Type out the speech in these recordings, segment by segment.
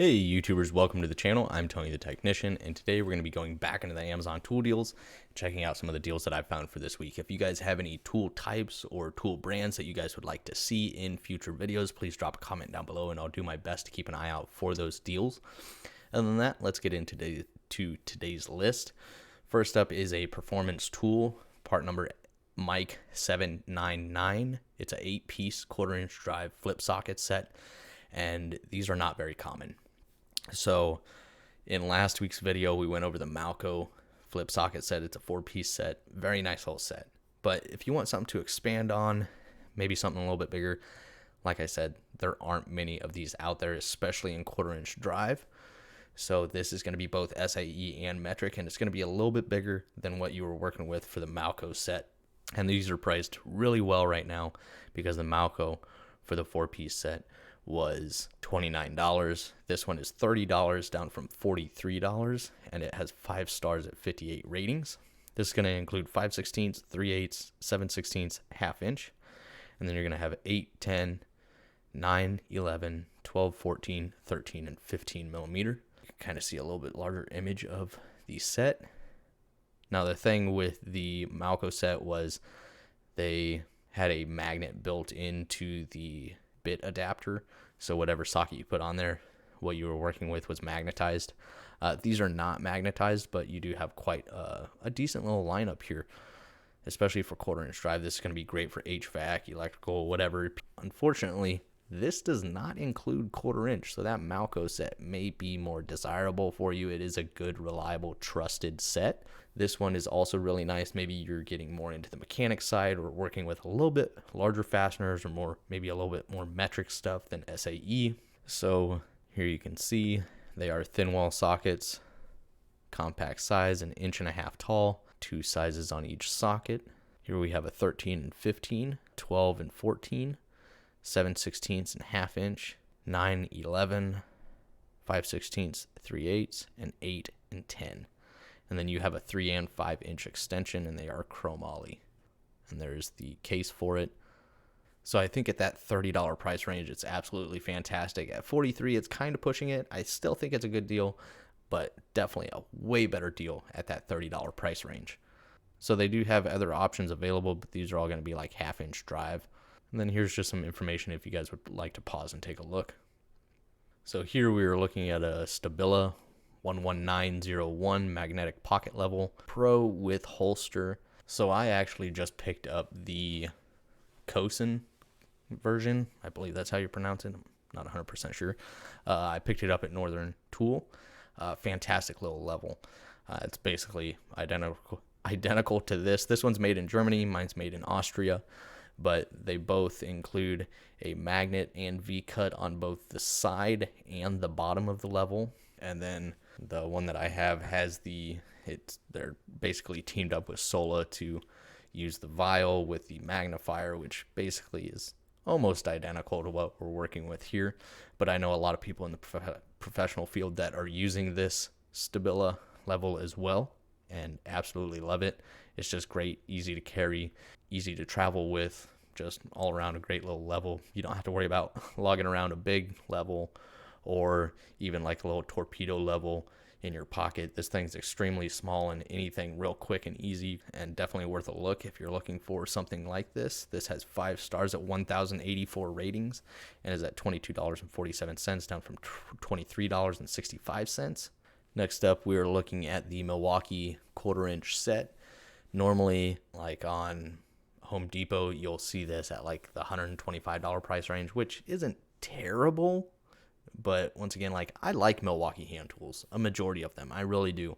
Hey YouTubers, welcome to the channel. I'm Tony the Technician, and today we're going to be going back into the Amazon tool deals, checking out some of the deals that I found for this week. If you guys have any tool types or tool brands that you guys would like to see in future videos, please drop a comment down below and I'll do my best to keep an eye out for those deals. Other than that, let's get into today's list. First up is a performance tool, part number Mike 799. It's an 8-piece quarter-inch drive flip socket set, and these are not very common. So in last week's video, we went over the Malco flip socket set. It's a 4-piece set, very nice whole set. But if you want something to expand on, maybe something a little bit bigger, like I said, there aren't many of these out there, especially in quarter-inch drive. So this is going to be both SAE and metric, and it's going to be a little bit bigger than what you were working with for the Malco set. And these are priced really well right now because the Malco for the 4-piece set was $29. This one is $30, down from $43, and it has 5 stars at 58 ratings. This is going to include 5/16, 3/8, 7/16, ½ inch, and then you're going to have 8, 10, 9, 11, 12, 14, 13, and 15 millimeter. You can kind of see a little bit larger image of the set. Now the thing with the Malco set was they had a magnet built into the bit adapter, so whatever socket you put on there, what you were working with was magnetized. These are not magnetized, but you do have quite a decent little lineup here, especially for quarter-inch drive. This is going to be great for HVAC, electrical, whatever. Unfortunately, this does not include quarter-inch, so that Malco set may be more desirable for you. It is a good, reliable, trusted set. This one is also really nice. Maybe you're getting more into the mechanic side or working with a little bit larger fasteners or maybe a little bit more metric stuff than SAE. So here you can see they are thin wall sockets, compact size, 1.5 inches tall, 2 sizes on each socket. Here we have a 13 and 15, 12 and 14, 7/16 and ½ inch, 9, 11, 5/16, 3/8, and 8 and 10. And then you have a 3 and 5 inch extension, and they are chromoly. And there's the case for it. So I think at that $30 price range, it's absolutely fantastic. At $43, it's kind of pushing it. I still think it's a good deal, but definitely a way better deal at that $30 price range. So they do have other options available, but these are all going to be like ½ inch drive. And then here's just some information if you guys would like to pause and take a look. So here we are looking at a Stabila 11901 magnetic pocket level pro with holster. So I actually just picked up the Kosen version. I believe that's how you pronounce it. I'm not 100% sure. I picked it up at Northern Tool. Fantastic little level. It's basically identical to this. This one's made in Germany. Mine's made in Austria. But they both include a magnet and V-cut on both the side and the bottom of the level. And then the one that I have has they're basically teamed up with Sola to use the vial with the magnifier, which basically is almost identical to what we're working with here. But I know a lot of people in the professional field that are using this Stabila level as well and absolutely love it. It's just great, easy to carry, easy to travel with, just all around a great little level. You don't have to worry about lugging around a big level or even like a little torpedo level in your pocket. This thing's extremely small and anything real quick and easy, and definitely worth a look if you're looking for something like this. This has 5 stars at 1,084 ratings and is at $22.47, down from $23.65. Next up, we're looking at the Milwaukee QuarterInch Set. Normally, like on Home Depot, you'll see this at like the $125 price range, which isn't terrible. But once again, like, I like Milwaukee hand tools, a majority of them, I really do.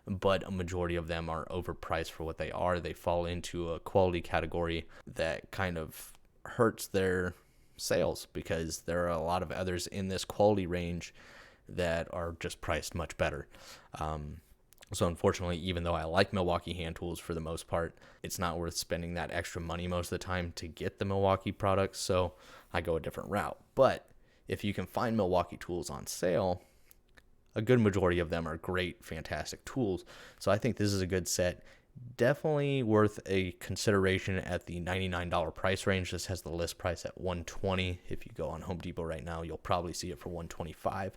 But a majority of them are overpriced for what they are. They fall into a quality category that kind of hurts their sales because there are a lot of others in this quality range that are just priced much better. So unfortunately, even though I like Milwaukee hand tools for the most part, it's not worth spending that extra money most of the time to get the Milwaukee products, so I go a different route. But if you can find Milwaukee tools on sale, a good majority of them are great, fantastic tools. So I think this is a good set. Definitely worth a consideration at the $99 price range. This has the list price at $120. If you go on Home Depot right now, you'll probably see it for $125.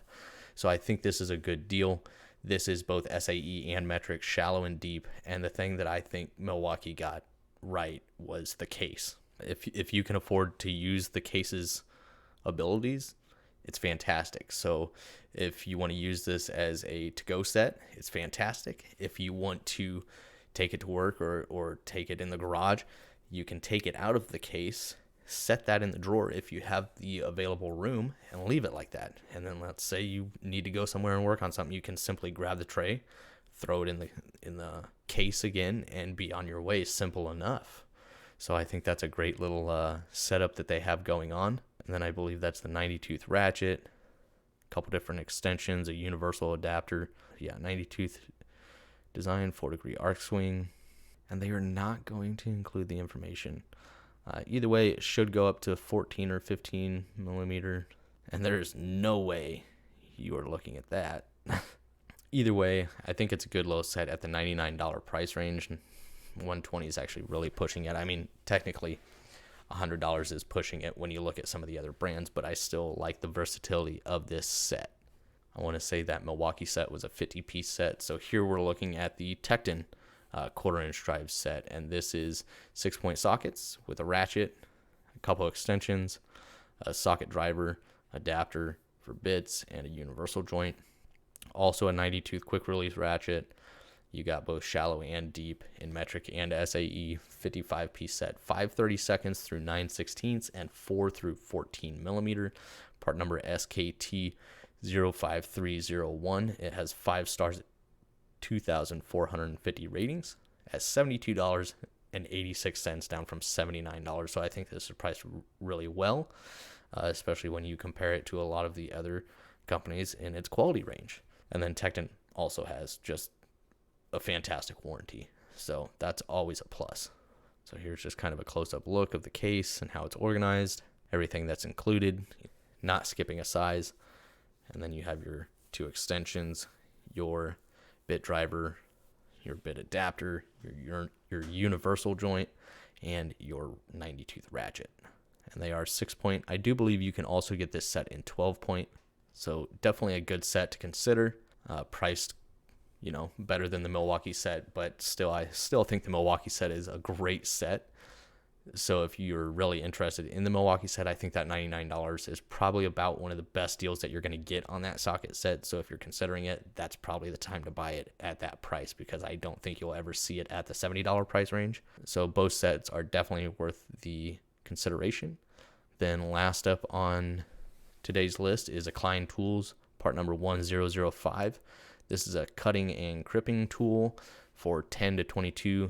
So I think this is a good deal. This is both SAE and metric, shallow and deep. And the thing that I think Milwaukee got right was the case. If you can afford to use the case's abilities, it's fantastic. So if you want to use this as a to-go set, it's fantastic. If you want to take it to work or take it in the garage, you can take it out of the case, set that in the drawer if you have the available room, and leave it like that. And then let's say you need to go somewhere and work on something, you can simply grab the tray, throw it in the case again, and be on your way. Simple enough. So I think that's a great little setup that they have going on. And then I believe that's the 90-tooth ratchet, a couple different extensions, a universal adapter. Yeah, 90-tooth design, 4-degree arc swing. And they are not going to include the information. Either way, it should go up to 14 or 15 millimeter. And there's no way you are looking at that. Either way, I think it's a good little set at the $99 price range. $120 is actually really pushing it. I mean, technically, $100 is pushing it when you look at some of the other brands, but I still like the versatility of this set. I want to say that Milwaukee set was a 50-piece set. So here we're looking at the Tekton QuarterInch Drive Set, and this is 6-point sockets with a ratchet, a couple extensions, a socket driver, adapter for bits, and a universal joint. Also a 90-tooth quick release ratchet. You got both shallow and deep in metric and SAE, 55-piece set, 5/30 seconds through 9/16 and 4 through 14 millimeter. Part number SKT 05301. It has 5 stars at 2,450 ratings at $72.86, down from $79. So I think this is priced really well, especially when you compare it to a lot of the other companies in its quality range. And then Tekton also has just a fantastic warranty, so that's always a plus. So here's just kind of a close-up look of the case and how it's organized, everything that's included, not skipping a size. And then you have your 2 extensions, your bit driver, your bit adapter, your universal joint, and your 90-tooth ratchet. And they are 6-point. I do believe you can also get this set in 12-point, so definitely a good set to consider. Priced, better than the Milwaukee set, but I still think the Milwaukee set is a great set. So if you're really interested in the Milwaukee set, I think that $99 is probably about one of the best deals that you're going to get on that socket set. So if you're considering it, that's probably the time to buy it at that price, because I don't think you'll ever see it at the $70 price range. So both sets are definitely worth the consideration. Then last up on today's list is a Klein Tools, part number 1005. This is a cutting and crimping tool for 10 to 22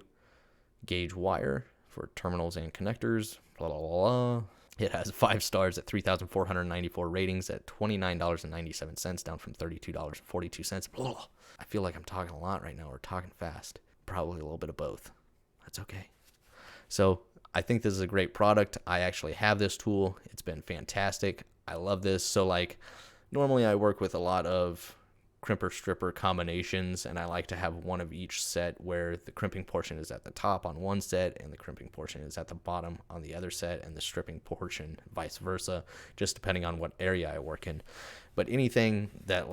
gauge wire for terminals and connectors. Blah, blah, blah, blah. It has 5 stars at 3,494 ratings at $29.97, down from $32.42. Blah. I feel like I'm talking a lot right now, or talking fast. Probably a little bit of both. That's okay. So I think this is a great product. I actually have this tool. It's been fantastic. I love this. So normally I work with a lot of crimper stripper combinations, and I like to have one of each set where the crimping portion is at the top on one set and the crimping portion is at the bottom on the other set, and the stripping portion vice versa, just depending on what area I work in. But anything that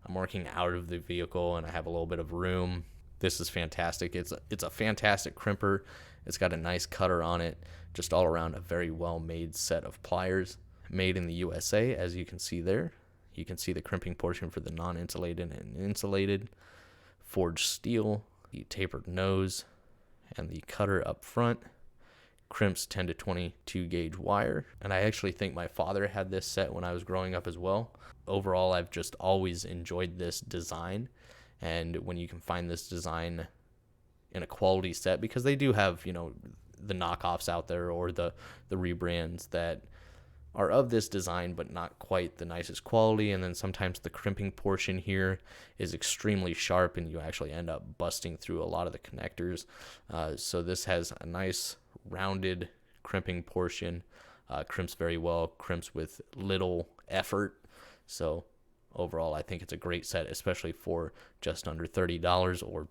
I'm working out of the vehicle and I have a little bit of room, this is fantastic. It's a fantastic crimper. It's got a nice cutter on it, just all around a very well made set of pliers, made in the USA, as you can see there. You can see the crimping portion for the non-insulated and insulated, forged steel, the tapered nose, and the cutter up front. Crimps 10 to 22 gauge wire. And I actually think my father had this set when I was growing up as well. Overall, I've just always enjoyed this design. And when you can find this design in a quality set, because they do have, the knockoffs out there, or the rebrands that are of this design but not quite the nicest quality, and then sometimes the crimping portion here is extremely sharp and you actually end up busting through a lot of the connectors. So this has a nice rounded crimping portion, crimps very well, crimps with little effort. So overall, I think it's a great set, especially for just under $30, or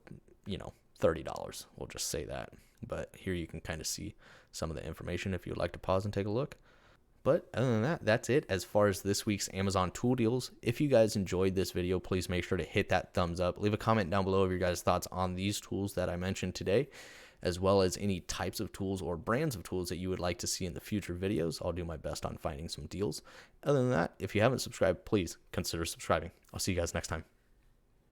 $30, we'll just say that. But here you can kind of see some of the information if you'd like to pause and take a look. But other than that, that's it as far as this week's Amazon tool deals. If you guys enjoyed this video, please make sure to hit that thumbs up. Leave a comment down below of your guys' thoughts on these tools that I mentioned today, as well as any types of tools or brands of tools that you would like to see in the future videos. I'll do my best on finding some deals. Other than that, if you haven't subscribed, please consider subscribing. I'll see you guys next time.